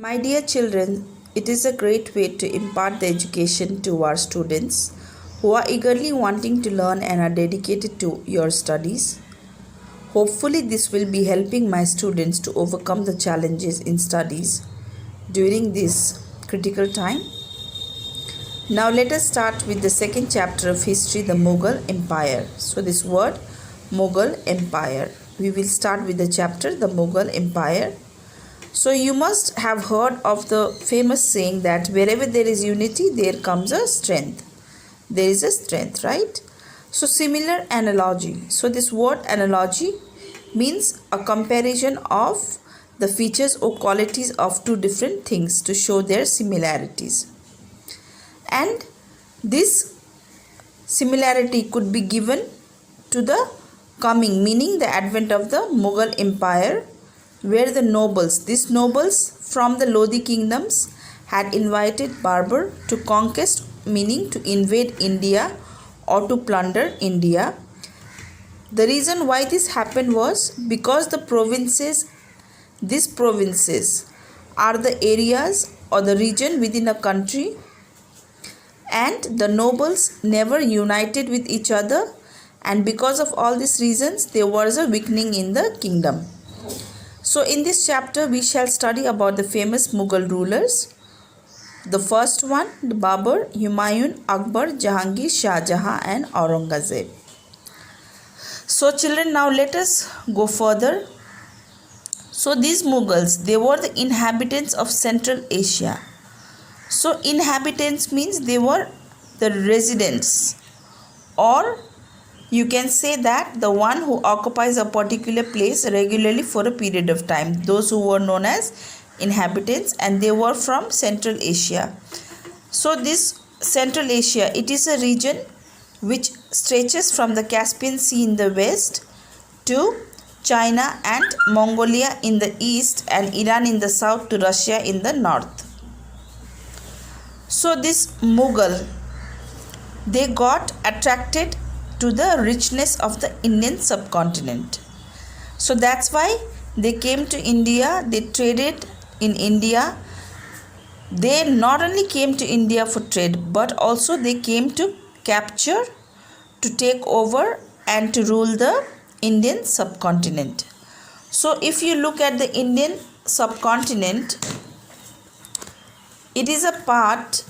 My dear children, it is a great way to impart the education to our students who are eagerly wanting to learn and are dedicated to your studies. Hopefully, this will be helping my students to overcome the challenges in studies during this critical time. Now, let us start with the second chapter of history, the Mughal Empire. So, this word Mughal Empire. We will start with the chapter, the Mughal Empire. So you must have heard of the famous saying that wherever there is unity, there comes a strength. There is a strength, right? So similar analogy. So this word analogy means a comparison of the features or qualities of two different things to show their similarities. And this similarity could be given to the coming, meaning the advent of the Mughal Empire, where the nobles, these nobles from the Lodi kingdoms had invited Babur to conquest, meaning to invade India or to plunder India. The reason why this happened was because these provinces are the areas or the region within a country, and the nobles never united with each other, and because of all these reasons there was a weakening in the kingdom. So in this chapter we shall study about the famous Mughal rulers. The first one, the Babur, Humayun, Akbar, Jahangir, Shah Jahan and Aurangzeb. So children, now let us go further. So these Mughals, they were the inhabitants of Central Asia. So inhabitants means they were the residents, or you can say that the one who occupies a particular place regularly for a period of time. Those who were known as inhabitants, and they were from Central Asia. So this Central Asia, it is a region which stretches from the Caspian Sea in the west to China and Mongolia in the east, and Iran in the south to Russia in the north. So this Mughal, they got attracted to the richness of the Indian subcontinent. So that's why they came to India, they traded in India. They not only came to India for trade, but also they came to capture, to take over and to rule the Indian subcontinent. So if you look at the Indian subcontinent, it is a part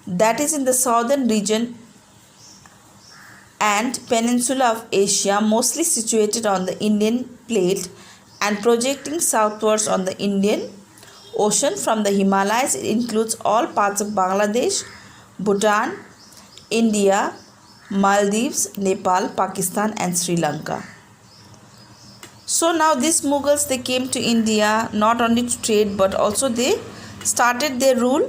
that is in the southern region and peninsula of Asia, mostly situated on the Indian plate and projecting southwards on the Indian Ocean from the Himalayas. It includes all parts of Bangladesh, Bhutan, India, Maldives, Nepal, Pakistan and Sri Lanka. So now these Mughals, they came to India not only to trade, but also they started their rule.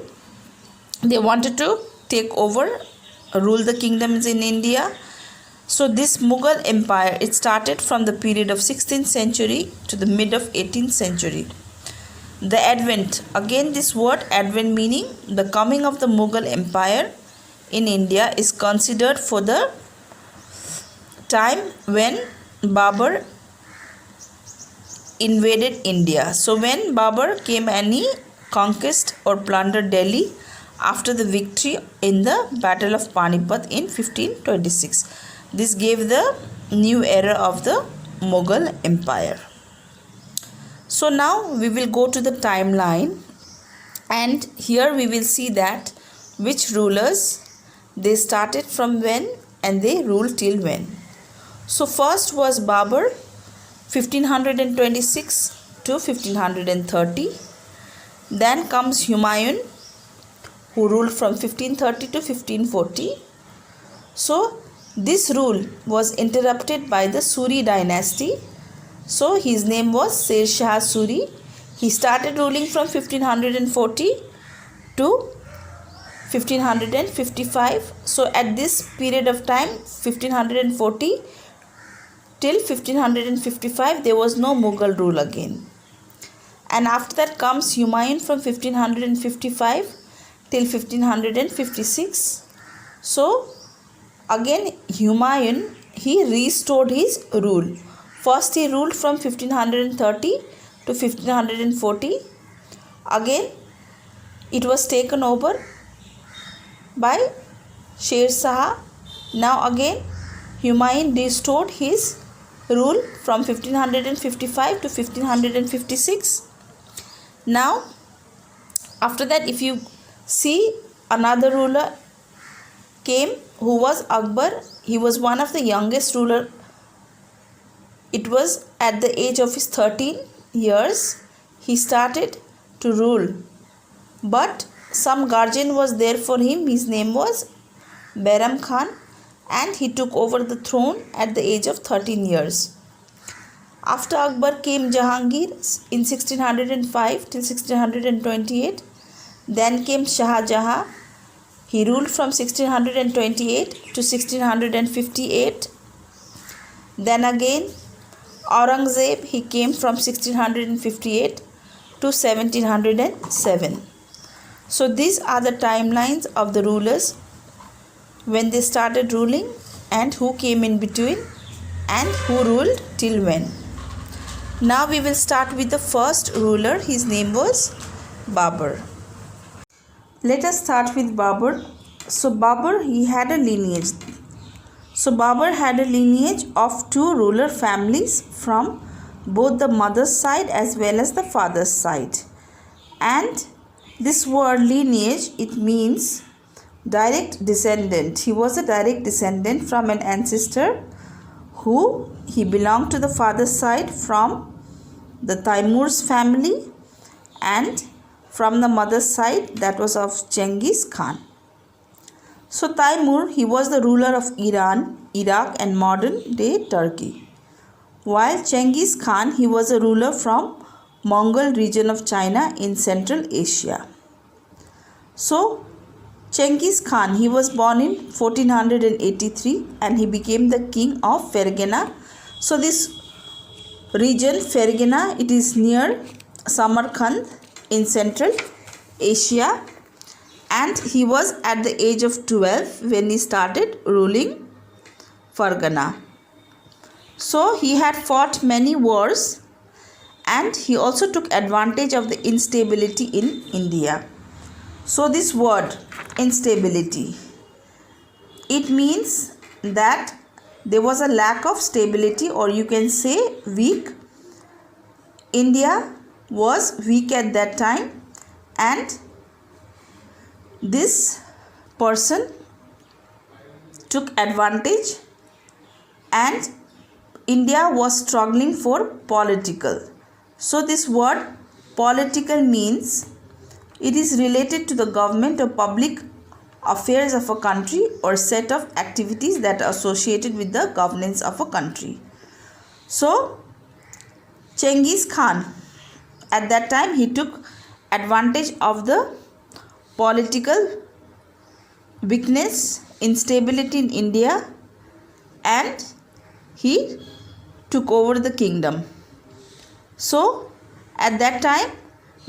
They wanted to take over, rule the kingdoms in India. So this Mughal Empire, it started from the period of 16th century to the mid of 18th century. The advent, again this word advent meaning the coming of the Mughal Empire in India, is considered for the time when Babur invaded India. So when Babur came and he conquered or plundered Delhi after the victory in the Battle of Panipat in 1526. This gave the new era of the Mughal Empire. So now we will go to the timeline, and here we will see that which rulers, they started from when and they ruled till when. So first was Babur, 1526 to 1530. Then comes Humayun, who ruled from 1530 to 1540. So this rule was interrupted by the Suri dynasty. So his name was Sher Shah Suri. He started ruling from 1540 to 1555. So at this period of time, 1540 till 1555, there was no Mughal rule again. And after that comes Humayun from 1555 till 1556. So again Humayun, he restored his rule. First he ruled from 1530 to 1540. Again, it was taken over by Sher Shah. Now again, Humayun restored his rule from 1555 to 1556. Now, after that, if you see, another ruler came who was Akbar. He was one of the youngest ruler. It was at the age of his 13 years he started to rule. But some guardian was there for him. His name was Bairam Khan, and he took over the throne at the age of 13 years. After Akbar came Jahangir in 1605 till 1628. Then came Shah Jahan. He ruled from 1628 to 1658. Then again Aurangzeb, he came from 1658 to 1707. So these are the timelines of the rulers when they started ruling and who came in between and who ruled till when. Now we will start with the first ruler. His name was Babur. Let us start with Babur. So Babur, he had a lineage. So Babur had a lineage of two ruler families from both the mother's side as well as the father's side. And this word lineage, it means direct descendant. He was a direct descendant from an ancestor who he belonged to the father's side from the Taimur's family, and from the mother's side, that was of Genghis Khan. So Taimur, he was the ruler of Iran, Iraq and modern day Turkey. While Genghis Khan, he was a ruler from Mongol region of China in Central Asia. So Genghis Khan, he was born in 1483 and he became the king of Fergana. So this region Fergana, it is near Samarkand in Central Asia, and he was at the age of 12 when he started ruling Fergana. So he had fought many wars and he also took advantage of the instability in India. So this word instability, it means that there was a lack of stability, or you can say weak. India was weak at that time, and this person took advantage, and India was struggling for political. So this word political means it is related to the government or public affairs of a country or set of activities that are associated with the governance of a country. So Genghis Khan, at that time, he took advantage of the political weakness, instability in India, and he took over the kingdom. So at that time,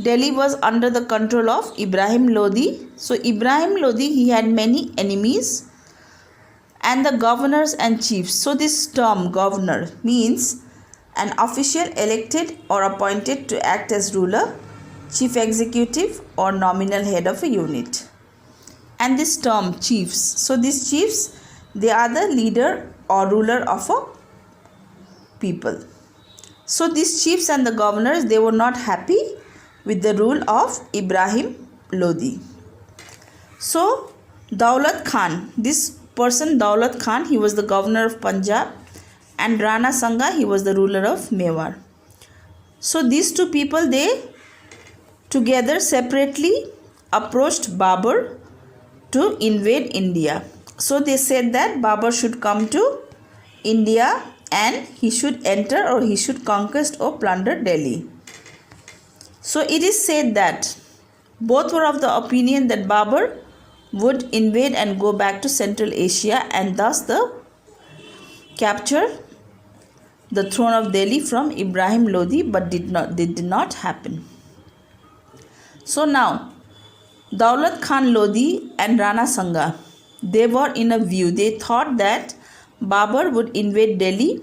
Delhi was under the control of Ibrahim Lodi. So Ibrahim Lodi, he had many enemies, and the governors and chiefs. So this term governor means an official elected or appointed to act as ruler, chief executive or nominal head of a unit. And this term chiefs, so these chiefs, they are the leader or ruler of a people. So these chiefs and the governors, they were not happy with the rule of Ibrahim Lodi. So Daulat Khan, this person Daulat Khan, he was the governor of Punjab, and Rana Sanga, he was the ruler of Mewar. So these two people, they together separately approached Babur to invade India. So they said that Babur should come to India and he should enter or he should conquest or plunder Delhi. So it is said that both were of the opinion that Babur would invade and go back to Central Asia and thus capture the throne of Delhi from Ibrahim Lodi, but did not happen. So now Daulat Khan Lodi and Rana Sanga, they were in a view. They thought that Babur would invade Delhi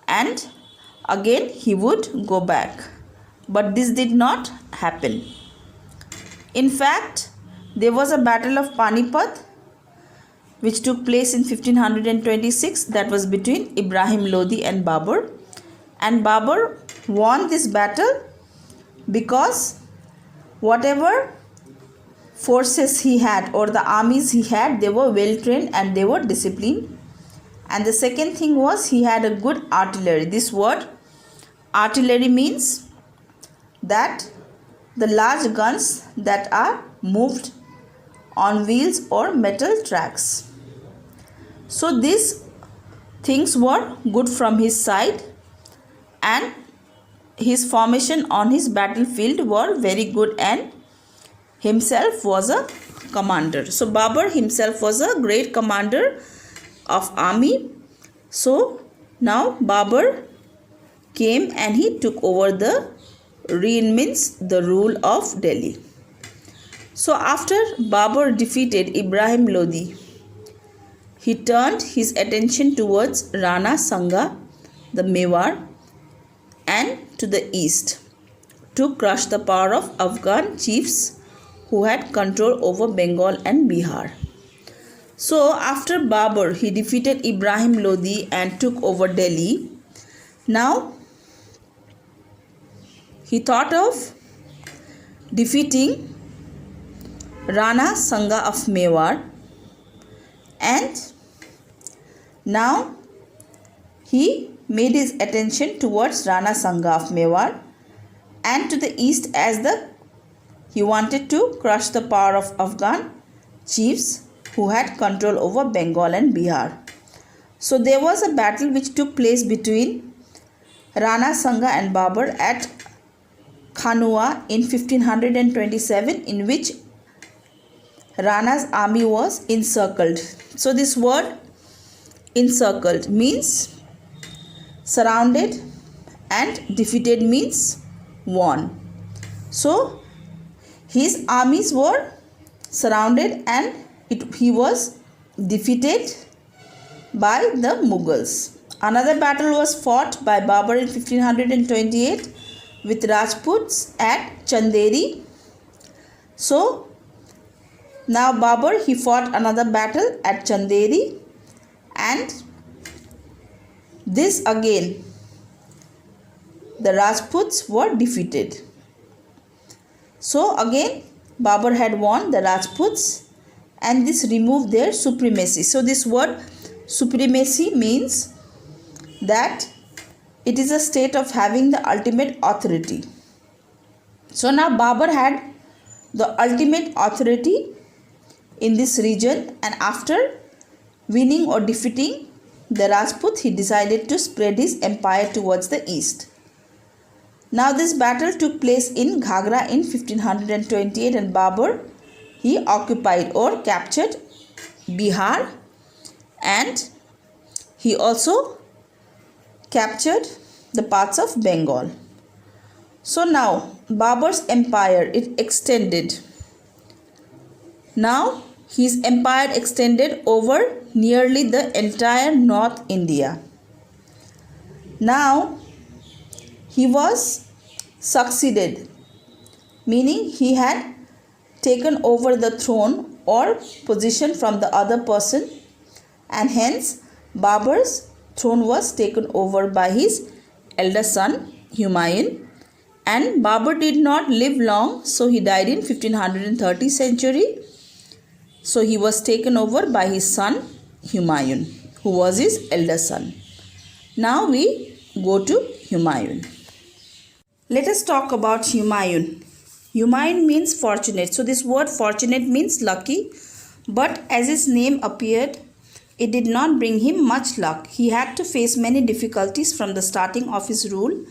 and again he would go back. But this did not happen. In fact, there was a battle of Panipat which took place in 1526, that was between Ibrahim Lodi and Babur. And Babur won this battle because whatever forces he had or the armies he had, they were well trained and they were disciplined. And the second thing was he had a good artillery. This word artillery means that the large guns that are moved on wheels or metal tracks. So these things were good from his side, and his formation on his battlefield were very good, and himself was a commander. So Babur himself was a great commander of army. So now Babur came and he took over the means the rule of Delhi. So after Babur defeated Ibrahim Lodi, he turned his attention towards Rana Sanga, the Mewar, and to the east to crush the power of Afghan chiefs who had control over Bengal and Bihar. So after Babur, he defeated Ibrahim Lodi and took over Delhi. Now he thought of defeating Rana Sanga of Mewar, and now he made his attention towards Rana Sanga of Mewar and to the east, as he wanted to crush the power of Afghan chiefs who had control over Bengal and Bihar. So there was a battle which took place between Rana Sanga and Babur at Khanua in 1527, in which Rana's army was encircled. So this word encircled means surrounded, and defeated means won. So his armies were surrounded and he was defeated by the Mughals. Another battle was fought by Babur in 1528 with Rajputs at Chanderi. So now Babur, he fought another battle at Chanderi, and this again the Rajputs were defeated. So again Babur had won the Rajputs, and this removed their supremacy. So this word supremacy means that it is a state of having the ultimate authority. So now Babur had the ultimate authority in this region, and after winning or defeating the Rajput, he decided to spread his empire towards the east. Now this battle took place in Ghagra in 1528, and Babur, he occupied or captured Bihar, and he also captured the parts of Bengal. So now Babur's empire, it extended. Now his empire extended over nearly the entire North India. Now he was succeeded, meaning he had taken over the throne or position from the other person, and hence Babur's throne was taken over by his elder son Humayun. And Babur did not live long, so he died in 1530 century. So he was taken over by his son Humayun, who was his elder son. Now we go to Humayun. Let us talk about Humayun. Humayun means fortunate. So this word fortunate means lucky, but as his name appeared, it did not bring him much luck. He had to face many difficulties from the starting of his rule.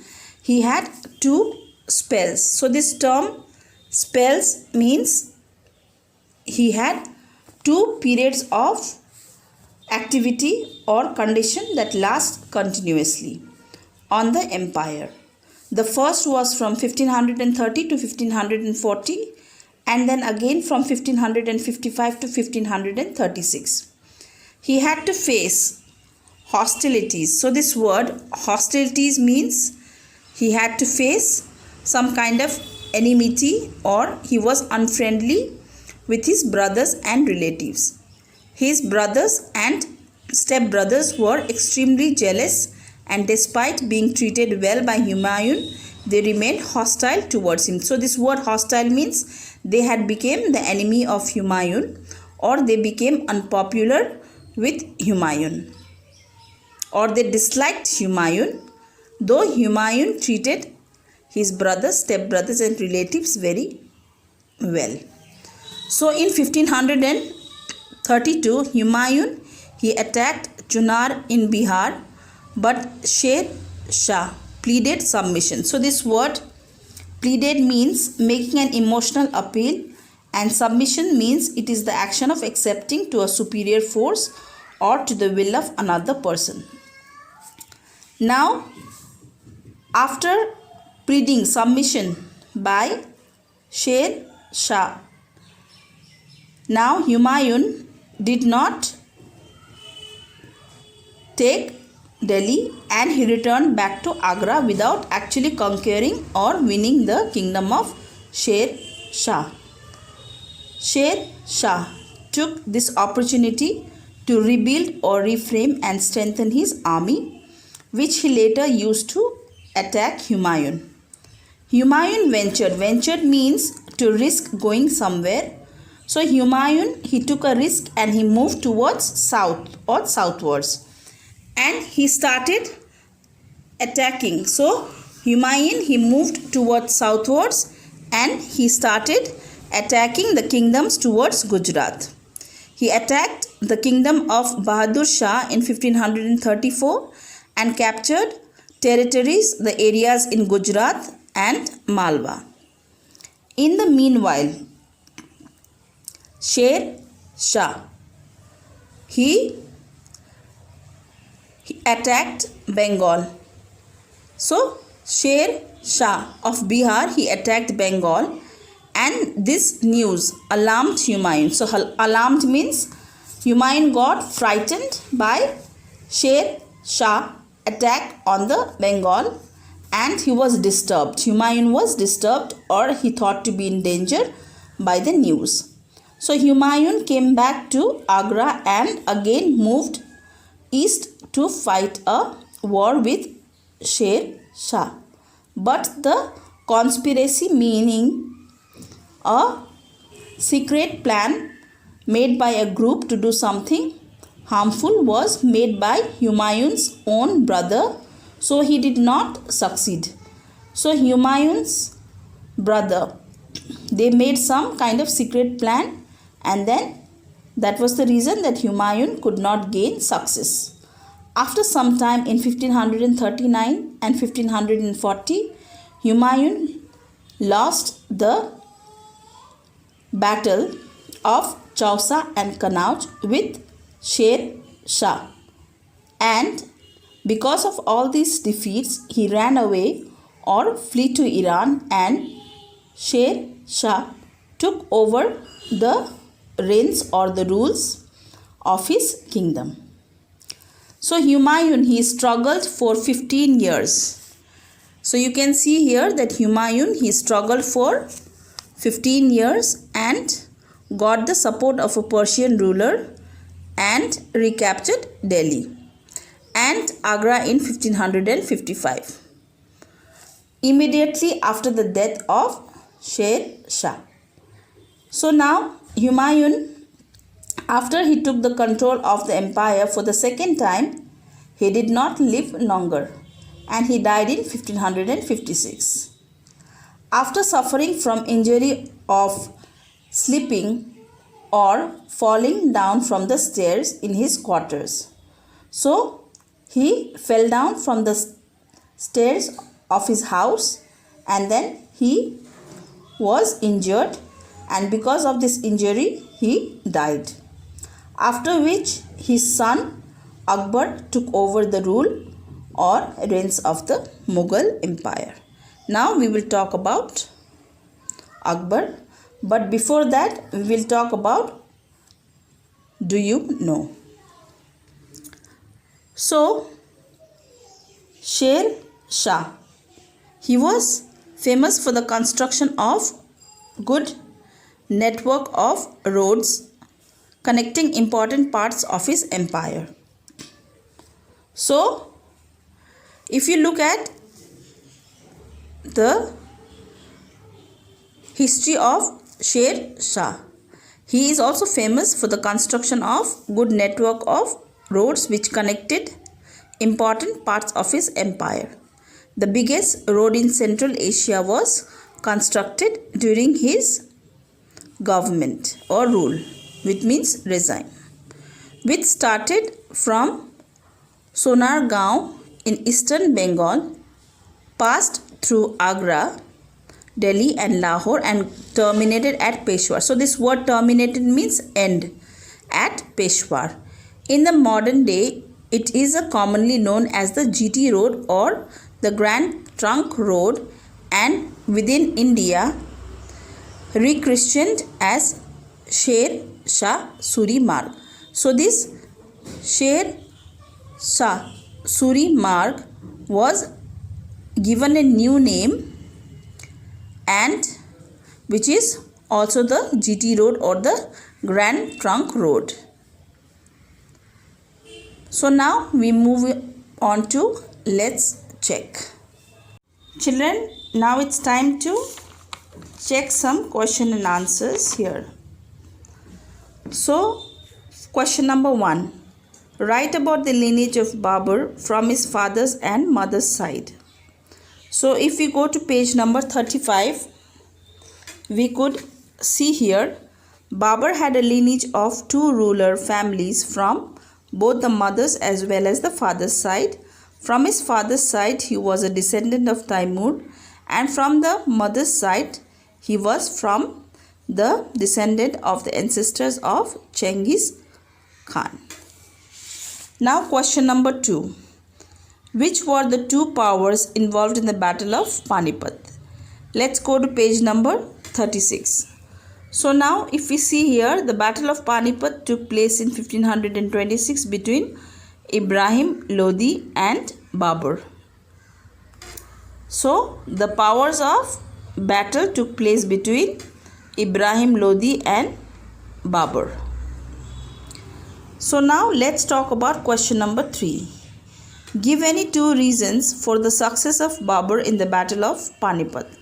He had 2 spells. So this term spells means he had 2 periods of activity or condition that last continuously on the empire. The first was from 1530 to 1540, and then again from 1555 to 1536. He had to face hostilities. So this word hostilities means he had to face some kind of enmity or he was unfriendly with his brothers and relatives. His brothers and stepbrothers were extremely jealous, and despite being treated well by Humayun, they remained hostile towards him. So this word hostile means they had become the enemy of Humayun, or they became unpopular with Humayun, or they disliked Humayun, though Humayun treated his brothers, stepbrothers and relatives very well. So in 1532, Humayun he attacked Chunar in Bihar, but Sher Shah pleaded submission. So this word pleaded means making an emotional appeal, and submission means it is the action of accepting to a superior force or to the will of another person. Now, after pleading submission by Sher Shah, now Humayun did not take Delhi, and he returned back to Agra without actually conquering or winning the kingdom of Sher Shah. Sher Shah took this opportunity to rebuild or reframe and strengthen his army, which he later used to attack Humayun. Humayun ventured. Ventured means to risk going somewhere. So Humayun, he took a risk and he moved towards south or southwards, and he started attacking. So Humayun, he moved towards southwards and he started attacking the kingdoms towards Gujarat. He attacked the kingdom of Bahadur Shah in 1534 and captured territories, the areas in Gujarat and Malwa. In the meanwhile, Sher Shah, he attacked Bengal. So Sher Shah of Bihar, he attacked Bengal, and this news alarmed Humayun. So alarmed means Humayun got frightened by Sher Shah attack on the Bengal, and he was disturbed. Humayun was disturbed, or he thought to be in danger by the news. So Humayun came back to Agra and again moved east to fight a war with Sher Shah. But the conspiracy, meaning a secret plan made by a group to do something harmful, was made by Humayun's own brother, so he did not succeed. So Humayun's brother, they made some kind of secret plan, and then that was the reason that Humayun could not gain success. After some time in 1539 and 1540, Humayun lost the battle of Chausa and Kannauj with Sher Shah, and because of all these defeats, he ran away or flee to Iran, and Sher Shah took over the reins or the rules of his kingdom. So Humayun, he struggled for 15 years. So you can see here that Humayun, he struggled for 15 years and got the support of a Persian ruler and recaptured Delhi and Agra in 1555, immediately after the death of Sher Shah. So now Humayun, after he took the control of the empire for the second time, he did not live longer, and he died in 1556. After suffering from injury of slipping or falling down from the stairs in his quarters. So he fell down from the stairs of his house, and then he was injured, and because of this injury he died. After which his son Akbar took over the rule or reigns of the Mughal Empire. Now we will talk about Akbar, but before that we will talk about do you know. So Sher Shah, he was famous for the construction of good network of roads connecting important parts of his empire. So, if you look at the history of Sher Shah, he is also famous for the construction of good network of roads which connected important parts of his empire. The biggest road in Central Asia was constructed during his government or rule, which means reign, which started from Sonargaon in eastern Bengal, passed through Agra, Delhi and Lahore and terminated at Peshawar. So this word terminated means end, at Peshawar. In the modern day, it is commonly known as the GT Road or the Grand Trunk Road, and within India rechristened as Sher Shah Suri Marg. So this Sher Shah Suri Marg was given a new name, and which is also the GT Road or the Grand Trunk Road. So now we move on to let's check. Children, now it's time to check some question and answers here. So question number 1. Write about the lineage of Babur from his father's and mother's side. So if we go to page number 35, we could see here Babur had a lineage of 2 ruler families from both the mother's as well as the father's side. From his father's side, he was a descendant of Taimur, and from the mother's side, he was from the descendant of the ancestors of Genghis Khan. Now question number 2. Which were the 2 powers involved in the Battle of Panipat? Let's go to page number 36. So now if we see here, the Battle of Panipat took place in 1526 between Ibrahim Lodi and Babur. So the powers of battle took place between Ibrahim Lodi and Babur. So now let's talk about question number 3. Give any 2 reasons for the success of Babur in the Battle of Panipat.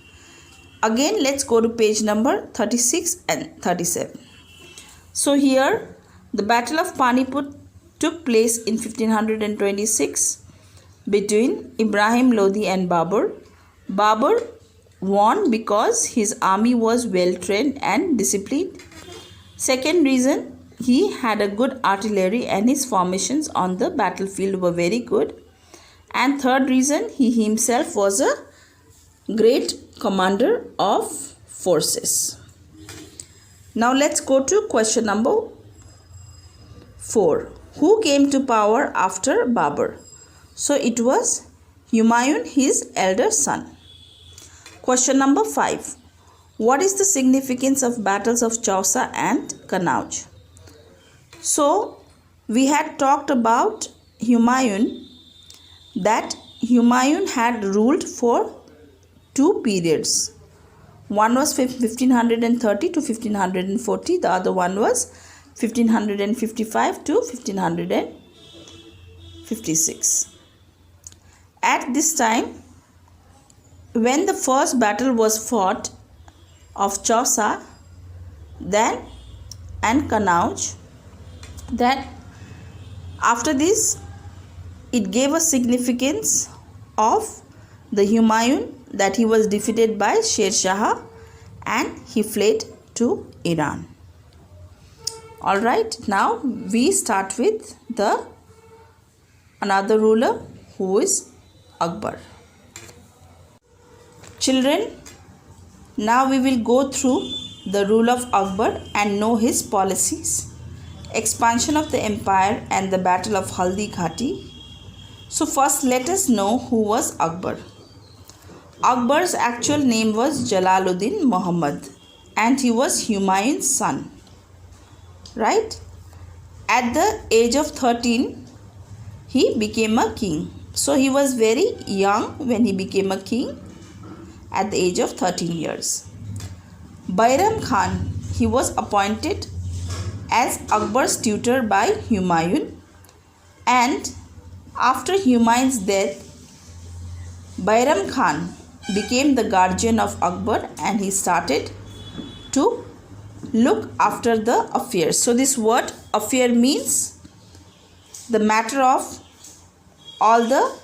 Again, let's go to page number 36 and 37. So here, the Battle of Panipat took place in 1526 between Ibrahim Lodi and Babur. Babur won because his army was well trained and disciplined. Second reason, he had a good artillery and his formations on the battlefield were very good. And third reason, he himself was a great commander of forces. Now let's go to question number 4. Who came to power after Babur? So it was Humayun, his elder son. Question number 5. What is the significance of battles of Chausa and Kanauj? So we had talked about Humayun, that Humayun had ruled for 2 periods. One was 1530 to 1540. The other one was 1555 to 1556. At this time, when the first battle was fought of Chausa, then and Kanauj, then after this it gave a significance of the Humayun that he was defeated by Sher Shah and he fled to Iran. Alright, now we start with the another ruler who is Akbar. Children, now we will go through the rule of Akbar and know his policies, expansion of the empire and the battle of Haldi Ghati. So first let us know who was Akbar. Akbar's actual name was Jalaluddin Muhammad and he was Humayun's son. Right? At the age of 13, he became a king. So he was very young when he became a king, at the age of 13 years. Bairam Khan, he was appointed as Akbar's tutor by Humayun, and after Humayun's death, Bairam Khan became the guardian of Akbar and he started to look after the affairs. So this word affair means the matter of all the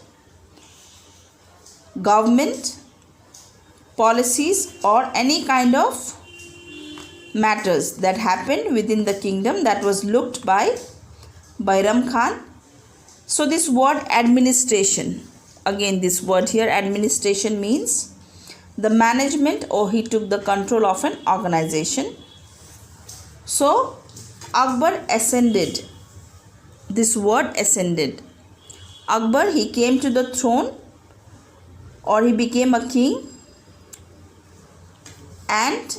government policies or any kind of matters that happened within the kingdom, that was looked by Bairam Khan. So this word administration, again this word here administration means the management, or he took the control of an organization. So Akbar ascended, this word ascended. Akbar, he came to the throne, or he became a king, and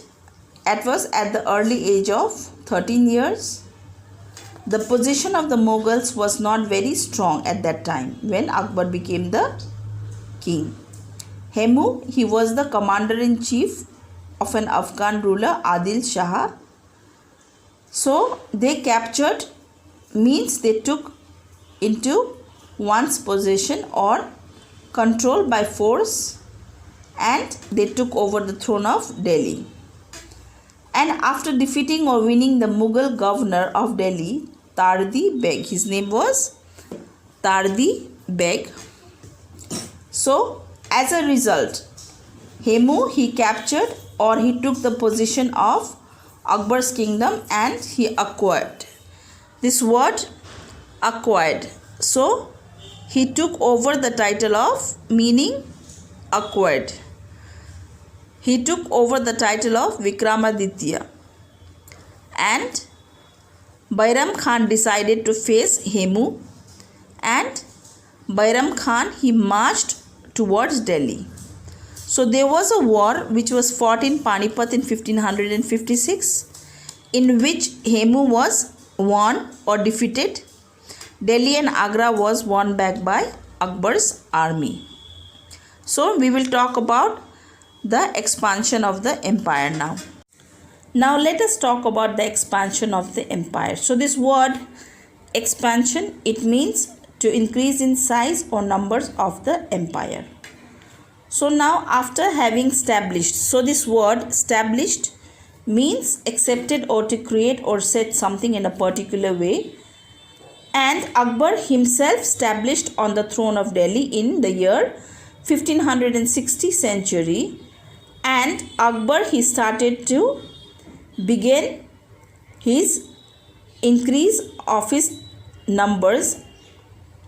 it was at the early age of 13 years. The position of the Mughals was not very strong at that time when Akbar became the king. Hemu, he was the commander-in-chief of an Afghan ruler, Adil Shah. So they captured means they took into one's possession or control by force, and they took over the throne of Delhi. And after defeating or winning the Mughal governor of Delhi, Tardi Beg, his name was Tardi Beg. So as a result, Hemu, he captured or he took the position of Akbar's kingdom and he acquired. This word acquired. So he took over the title of, meaning acquired. He took over the title of Vikramaditya, and Bairam Khan decided to face Hemu, and Bairam Khan, he marched towards Delhi. So there was a war which was fought in Panipat in 1556, in which Hemu was won or defeated. Delhi and Agra was won back by Akbar's army. So we will talk about the expansion of the empire now. Now let us talk about the expansion of the empire. So this word expansion, it means to increase in size or numbers of the empire. So now after having established, so this word established means accepted or to create or set something in a particular way. And Akbar himself established on the throne of Delhi in the year 1560 century, and Akbar, he started to begin his increase of his numbers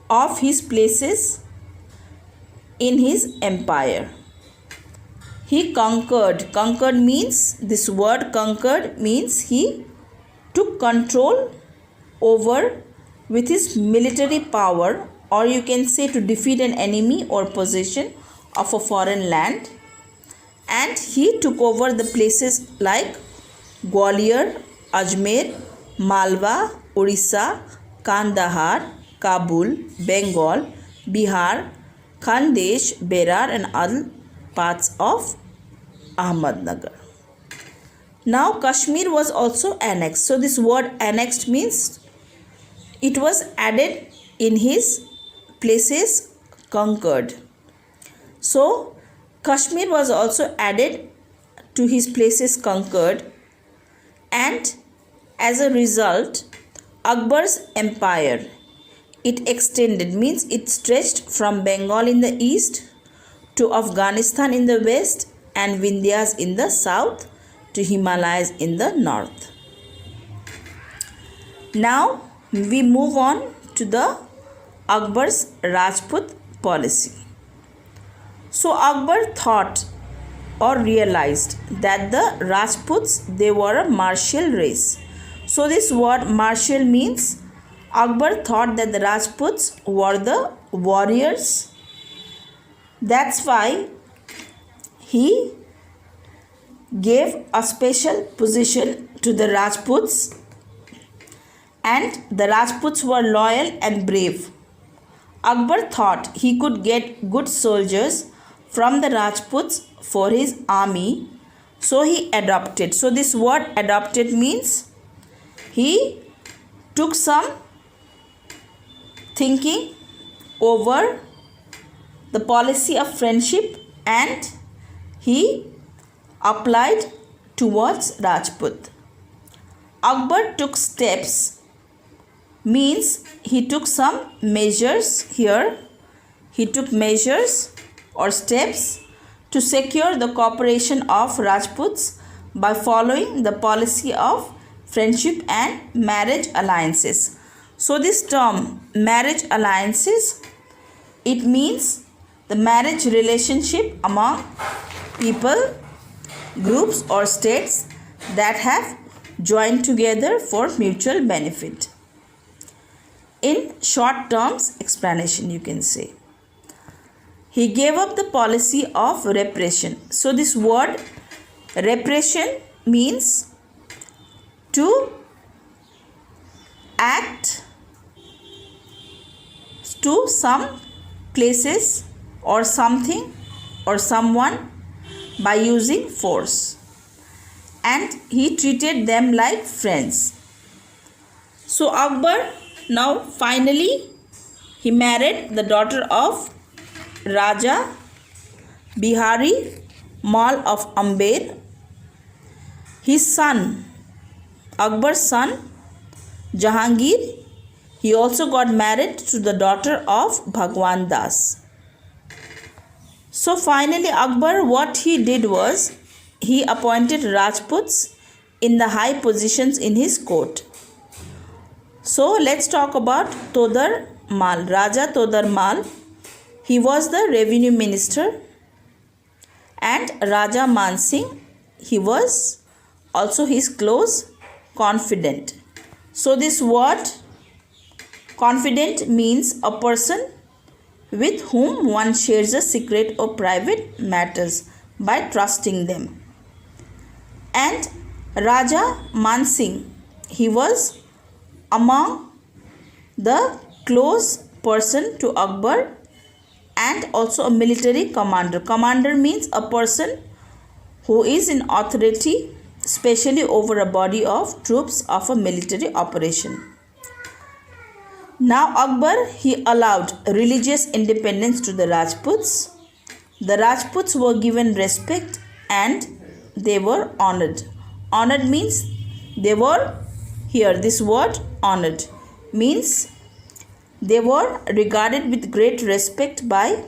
of his places in his empire. He conquered. Conquered means, this word conquered means he took control over with his military power, or you can say to defeat an enemy or possession of a foreign land. And he took over the places like Gwalior, Ajmer, Malwa, Orissa, Kandahar, Kabul, Bengal, Bihar, Khandesh, Berar and other parts of Ahmednagar. Now Kashmir was also annexed. So this word annexed means it was added in his places conquered. So Kashmir was also added to his places conquered, and as a result Akbar's empire, it extended means it stretched from Bengal in the east to Afghanistan in the west and Vindhyas in the south to Himalayas in the north. Now we move on to the Akbar's Rajput policy. So Akbar thought or realized that the Rajputs, they were a martial race. So this word martial means Akbar thought that the Rajputs were the warriors. That's why he gave a special position to the Rajputs, and the Rajputs were loyal and brave. Akbar thought he could get good soldiers from the Rajputs for his army, so he adopted. So this word adopted means he took some thinking over the policy of friendship and he applied towards Rajput. Akbar took steps means he took some measures here. He took measures or steps to secure the cooperation of Rajputs by following the policy of friendship and marriage alliances. So this term marriage alliances, it means the marriage relationship among people, groups or states that have joined together for mutual benefit. In short terms explanation, you can say. He gave up the policy of repression. So this word repression means to act to some places or something or someone by using force, and he treated them like friends. So Akbar now finally he married the daughter of Raja Bihari Mal of Amber. His son, Akbar's son Jahangir, he also got married to the daughter of Bhagwan Das. So finally Akbar, what he did was he appointed Rajputs in the high positions in his court. So let's talk about Todar Mal. Raja Todar Mal, he was the revenue minister, and Raja Man Singh, he was also his close confidant. So this word confidant means a person with whom one shares a secret or private matters by trusting them. And Raja Man Singh, he was among the close person to Akbar and also a military commander. Commander means a person who is in authority, especially over a body of troops of a military operation. Now Akbar, he allowed religious independence to the Rajputs. The Rajputs were given respect and they were honored. Honored means they were, here this word honored means they were regarded with great respect by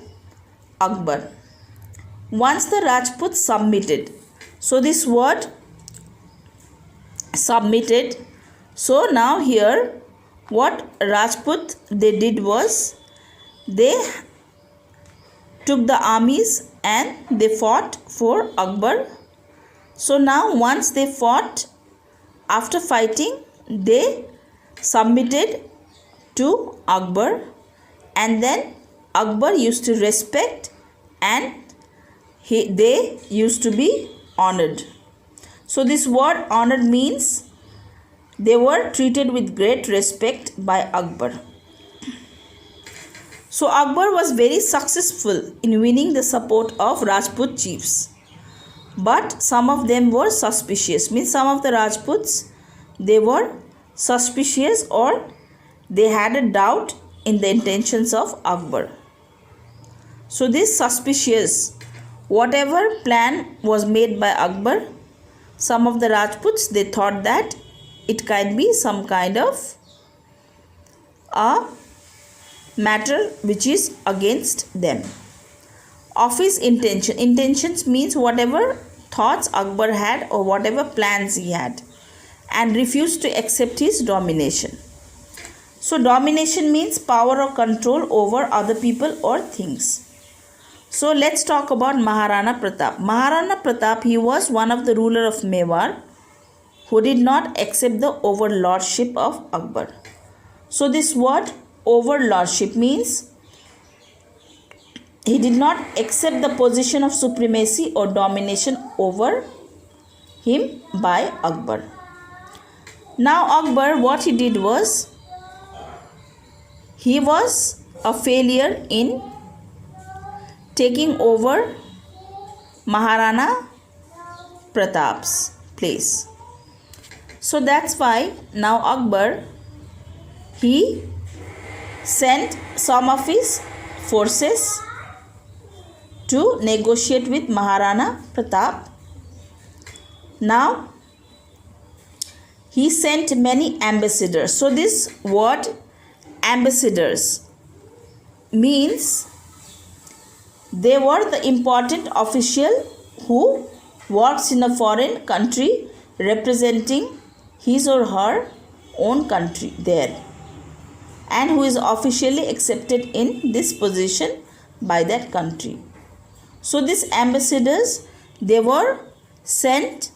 Akbar. Once the Rajputs submitted, so this word submitted, so now here what Rajput they did was they took the armies and they fought for Akbar. So now once they fought, after fighting they submitted to Akbar, and then Akbar used to respect and they used to be honored. So this word honored means they were treated with great respect by Akbar. So Akbar was very successful in winning the support of Rajput chiefs. But some of them were suspicious. Means some of the Rajputs, they were suspicious or they had a doubt in the intentions of Akbar. So this suspicious, whatever plan was made by Akbar, some of the Rajputs, they thought that it can be some kind of a matter which is against them. Of his intention. Intentions means whatever thoughts Akbar had or whatever plans he had, and refused to accept his domination. So domination means power or control over other people or things. So let's talk about Maharana Pratap. Maharana Pratap, he was one of the ruler of Mewar who did not accept the overlordship of Akbar. So this word overlordship means he did not accept the position of supremacy or domination over him by Akbar. Now Akbar, what he did was, he was a failure in taking over Maharana Pratap's place. So that's why now Akbar, he sent some of his forces to negotiate with Maharana Pratap. Now he sent many ambassadors. So this word ambassadors means they were the important official who works in a foreign country representing his or her own country there, and who is officially accepted in this position by that country. So these ambassadors, they were sent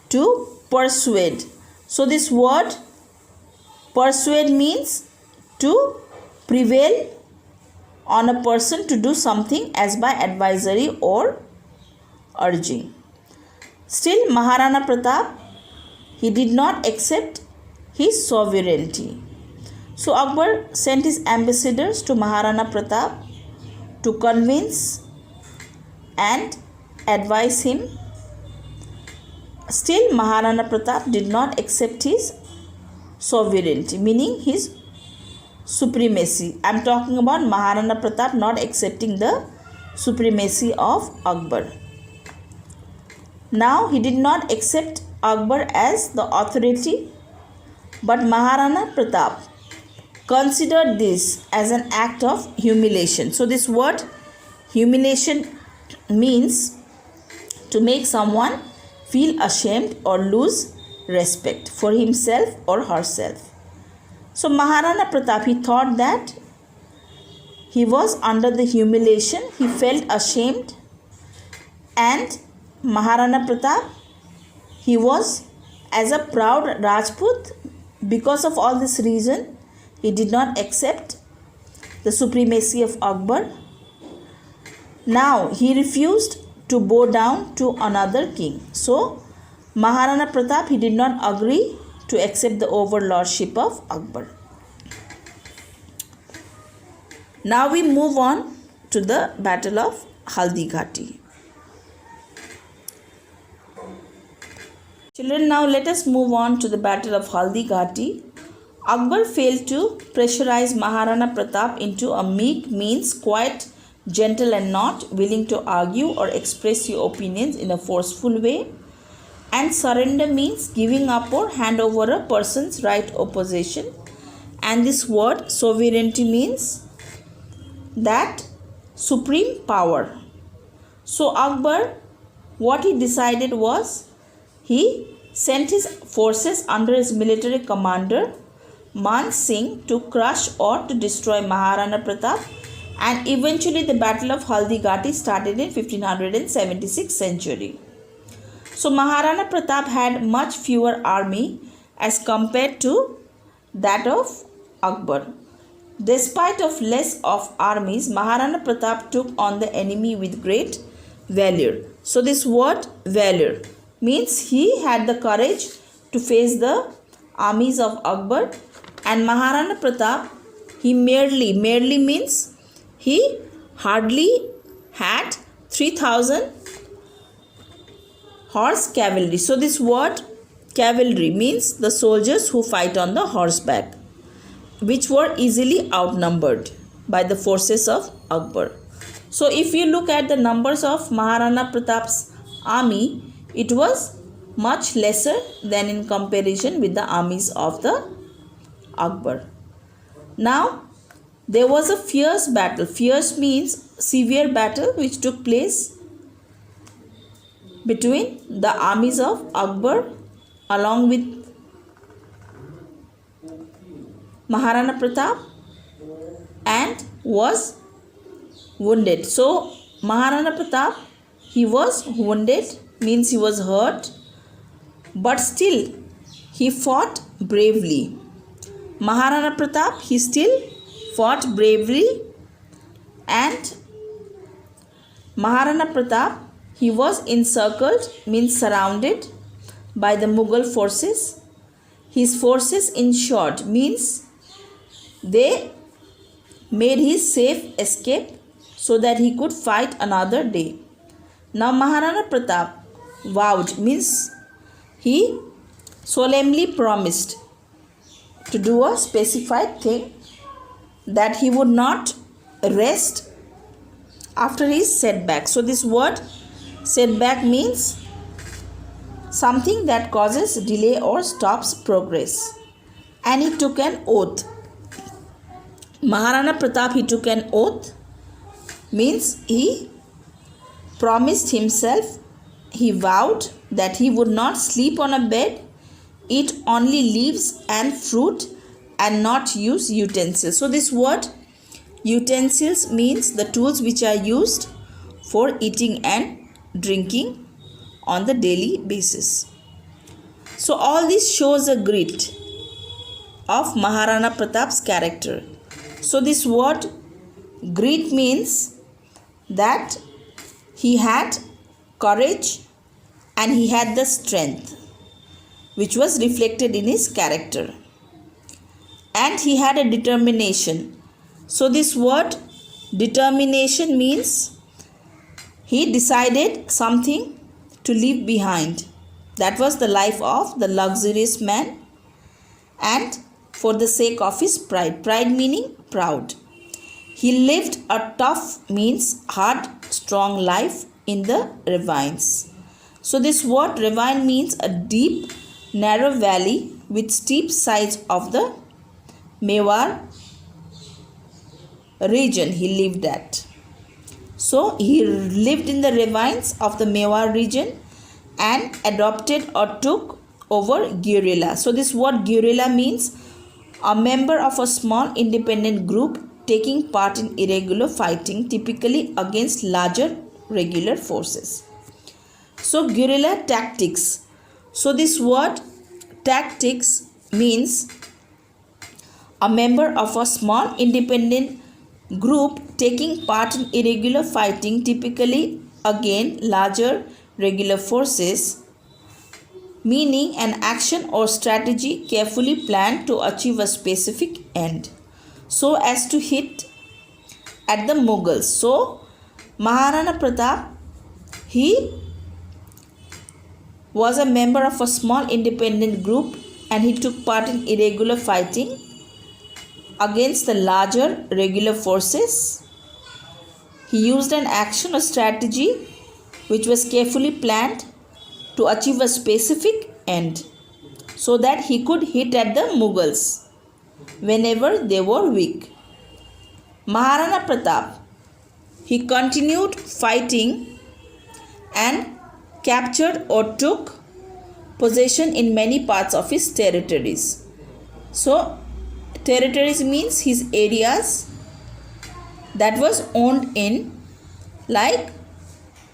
to persuade. So this word persuade means to prevail on a person to do something as by advisory or urging. Still, Maharana Pratap, he did not accept his sovereignty. So Akbar sent his ambassadors to Maharana Pratap to convince and advise him. Still, Maharana Pratap did not accept his sovereignty, meaning his supremacy. I am talking about Maharana Pratap not accepting the supremacy of Akbar. Now he did not accept Akbar as the authority, but Maharana Pratap considered this as an act of humiliation. So this word humiliation means to make someone feel ashamed or lose respect for himself or herself. So Maharana Pratap, he thought that he was under the humiliation, he felt ashamed, and Maharana Pratap, he was as a proud Rajput. Because of all this reason, he did not accept the supremacy of Akbar. Now he refused to bow down to another king. So Maharana Pratap, he did not agree to accept the overlordship of Akbar. Now we move on to the Battle of Haldi Ghati. Children, now let us move on to the Battle of Haldi Ghati. Akbar failed to pressurize Maharana Pratap into a meek, means quiet, gentle and not willing to argue or express your opinions in a forceful way. And surrender means giving up or hand over a person's right opposition. And this word sovereignty means that supreme power. So Akbar, what he decided was, he sent his forces under his military commander Man Singh to crush or to destroy Maharana Pratap, and eventually the Battle of Haldi Ghati started in 1576 century. So Maharana Pratap had much fewer army as compared to that of Akbar. Despite of less of armies, Maharana Pratap took on the enemy with great valor. So this word valor means he had the courage to face the armies of Akbar. And Maharana Pratap, he merely means he hardly had 3,000 horse cavalry. So this word cavalry means the soldiers who fight on the horseback, which were easily outnumbered by the forces of Akbar. So if you look at the numbers of Maharana Pratap's army, it was much lesser than in comparison with the armies of the Akbar. Now there was a fierce battle. Fierce means severe battle which took place between the armies of Akbar along with Maharana Pratap and was wounded. So Maharana Pratap, he was wounded, means he was hurt, but still he fought bravely. Maharana Pratap, he still fought bravely, and Maharana Pratap, he was encircled, means surrounded by the Mughal forces. His forces ensured, means they made his safe escape. so that he could fight another day. Now Maharana Pratap vowed means he solemnly promised to do a specified thing, that he would not rest after his setback. So this word setback means something that causes delay or stops progress. And he took an oath. Maharana Pratap, he took an oath means he promised himself, he vowed that he would not sleep on a bed, eat only leaves and fruit, and not use utensils. So this word utensils means the tools which are used for eating and drinking on the daily basis. So all this shows a grit of Maharana Pratap's character. So this word grit means that he had courage and he had the strength which was reflected in his character, and he had a determination. So this word determination means he decided something to leave behind. That was the life of the luxurious man, and for the sake of his pride. Pride meaning proud. He lived a tough means hard, strong life in the ravines. So this word ravine means a deep, narrow valley with steep sides of the Mewar region he lived at. So he lived in the ravines of the Mewar region and adopted or took over guerrilla. So this word guerrilla means a member of a small independent group taking part in irregular fighting, typically against larger regular forces. So guerrilla tactics. So this word tactics means a member of a small independent group taking part in irregular fighting, typically against larger regular forces, meaning an action or strategy carefully planned to achieve a specific end, so as to hit at the Mughals. So Maharana Pratap, he was a member of a small independent group and he took part in irregular fighting against the larger regular forces. He used an action or strategy which was carefully planned to achieve a specific end, so that he could hit at the Mughals whenever they were weak. Maharana Pratap, he continued fighting and captured or took possession in many parts of his territories. So territories means his areas that was owned in, like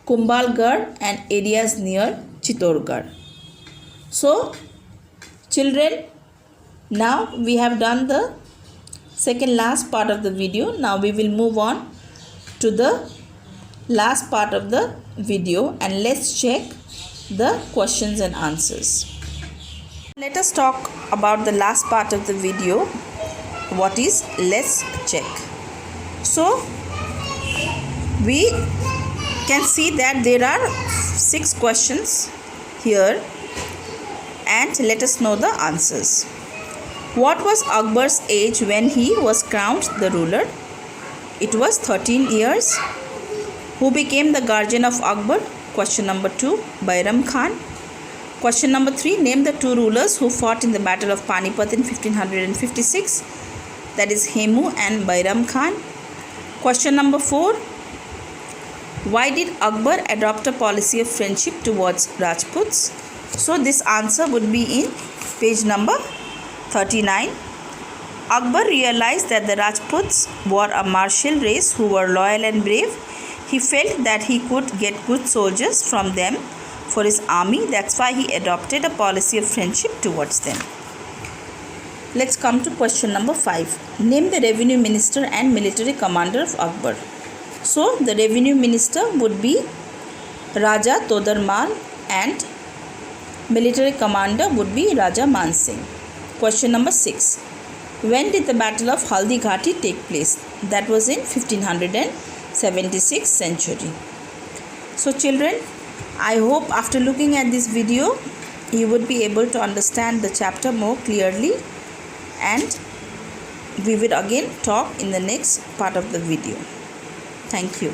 Kumbhalgarh and areas near Chittorgarh. So children, now we have done the second last part of the video. Now we will move on to the last part of the video and let's check the questions and answers. Let us talk about the last part of the video. What is let's check? So we can see that there are 6 questions here and let us know the answers. What was Akbar's age when he was crowned the ruler? It was 13 years. Who became the guardian of Akbar? Question number 2, Bairam Khan. Question number 3, name the 2 rulers who fought in the battle of Panipat in 1556. That is Hemu and Bairam Khan. Question number 4, why did Akbar adopt a policy of friendship towards Rajputs? So this answer would be in page number 39. Akbar realized that the Rajputs were a martial race who were loyal and brave. He felt that he could get good soldiers from them for his army. That's why he adopted a policy of friendship towards them. Let's come to question number 5. Name the revenue minister and military commander of Akbar. So the revenue minister would be Raja Todarmal and military commander would be Raja Man Singh. Question number 6. When did the battle of Haldi Ghati take place? That was in 1560. 76th century. So children, I hope after looking at this video, you would be able to understand the chapter more clearly, and we will again talk in the next part of the video. Thank you.